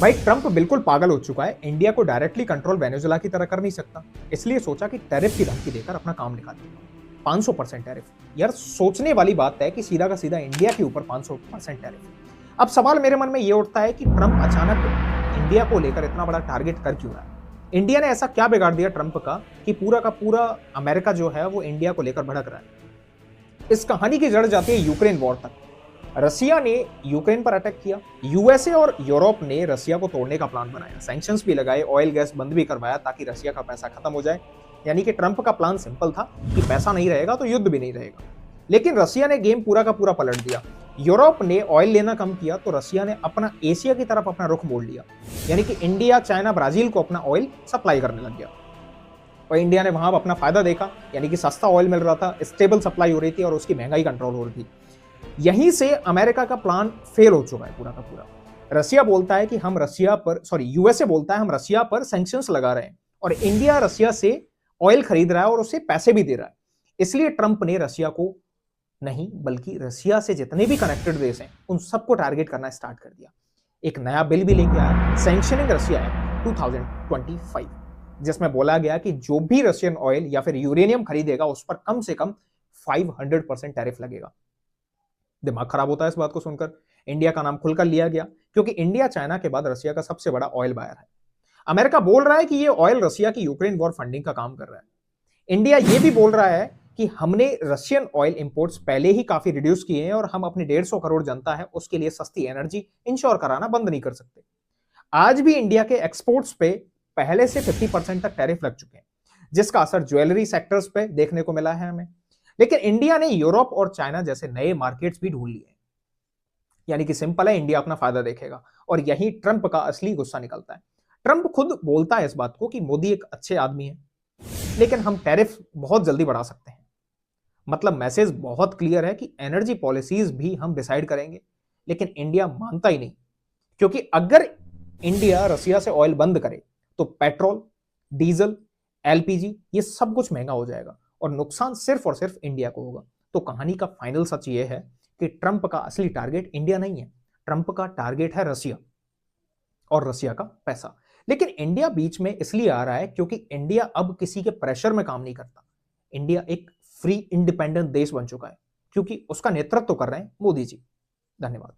भाई ट्रंप बिल्कुल पागल हो चुका है। इंडिया को डायरेक्टली कंट्रोल वेनेजुला की तरह कर नहीं सकता, इसलिए सोचा कि टैरिफ की धमकी देकर अपना काम निकाल लेगा। 500% टैरिफ। यार सोचने वाली बात है कि सीधा का सीधा इंडिया के ऊपर 500% टैरिफ। अब सवाल मेरे मन में यह उठता है कि ट्रंप अचानक इंडिया को लेकर इतना बड़ा टारगेट कर क्यों रहा है। इंडिया ने ऐसा क्या बिगाड़ दिया ट्रंप का पूरा अमेरिका जो है वो इंडिया को लेकर भड़क रहा है। इस कहानी की जड़ जाती है यूक्रेन वॉर तक। रसिया ने यूक्रेन पर अटैक किया, यूएसए और यूरोप ने रसिया को तोड़ने का प्लान बनाया, सैंक्शंस भी लगाए, ऑयल गैस बंद भी करवाया ताकि रसिया का पैसा खत्म हो जाए। यानी कि ट्रंप का प्लान सिंपल था कि पैसा नहीं रहेगा तो युद्ध भी नहीं रहेगा। लेकिन रसिया ने गेम पूरा का पूरा पलट दिया। यूरोप ने ऑयल लेना कम किया तो रसिया ने अपना एशिया की तरफ अपना रुख मोड़ लिया। यानी कि इंडिया, चाइना, ब्राजील को अपना ऑयल सप्लाई करने लग गया और इंडिया ने वहां अपना फायदा देखा। यानी कि सस्ता ऑयल मिल रहा था, स्टेबल सप्लाई हो रही थी और उसकी महंगाई कंट्रोल हो रही थी। यहीं से अमेरिका का प्लान फेल हो चुका है पूरा का पूरा। रसिया बोलता है कि हम रसिया पर, यूएसए बोलता है हम रसिया पर सैंक्शंस लगा रहे हैं और इंडिया रसिया से ऑयल खरीद रहा है और उसे पैसे भी दे रहा है। इसलिए ट्रंप ने रसिया को नहीं बल्कि रसिया से जितने भी कनेक्टेड देश हैं उन सबको टारगेट करना स्टार्ट कर दिया। एक नया बिल भी लेके आया, सैंक्शनिंग रसिया एक्ट 2025, जिसमें बोला गया कि जो भी रशियन ऑयल या फिर यूरेनियम खरीदेगा उस पर कम से कम 500% टैरिफ लगेगा। दिमाग खराब होता है इस बात को सुनकर। इंडिया का नाम खुलकर लिया गया क्योंकि इंडिया चाइना के बाद रसिया का सबसे बड़ा ऑयल बायर है। अमेरिका बोल रहा है कि ये ऑयल रसिया की यूक्रेन वॉर फंडिंग का काम कर रहा है। इंडिया ये भी बोल रहा है कि हमने रशियन ऑयल इंपोर्ट्स पहले ही काफी रिड्यूस किए हैं और हम अपनी 150 करोड़ जनता है उसके लिए सस्ती एनर्जी इंश्योर कराना बंद नहीं कर सकते। आज भी इंडिया के एक्सपोर्ट्स पे पहले से 50% तक टैरिफ लग चुके हैं, जिसका असर ज्वेलरी सेक्टर्स पे देखने को मिला है हमें। लेकिन इंडिया ने यूरोप और चाइना जैसे नए मार्केट्स भी ढूंढ लिए। यानी कि सिंपल है, इंडिया अपना फायदा देखेगा और यही ट्रंप का असली गुस्सा निकलता है। ट्रंप खुद बोलता है इस बात को कि मोदी एक अच्छे आदमी है लेकिन हम टैरिफ बहुत जल्दी बढ़ा सकते हैं। मतलब मैसेज बहुत क्लियर है कि एनर्जी पॉलिसीज भी हम डिसाइड करेंगे। लेकिन इंडिया मानता ही नहीं, क्योंकि अगर इंडिया रसिया से ऑयल बंद करे तो पेट्रोल, डीजल, एलपीजी ये सब कुछ महंगा हो जाएगा और नुकसान सिर्फ और सिर्फ इंडिया को होगा। तो कहानी का फाइनल सच ये है कि ट्रंप का असली टारगेट इंडिया नहीं है, ट्रंप का टारगेट है रसिया और रसिया का पैसा। लेकिन इंडिया बीच में इसलिए आ रहा है क्योंकि इंडिया अब किसी के प्रेशर में काम नहीं करता। इंडिया एक फ्री इंडिपेंडेंट देश बन चुका है क्योंकि उसका नेतृत्व कर रहे हैं मोदी जी। धन्यवाद।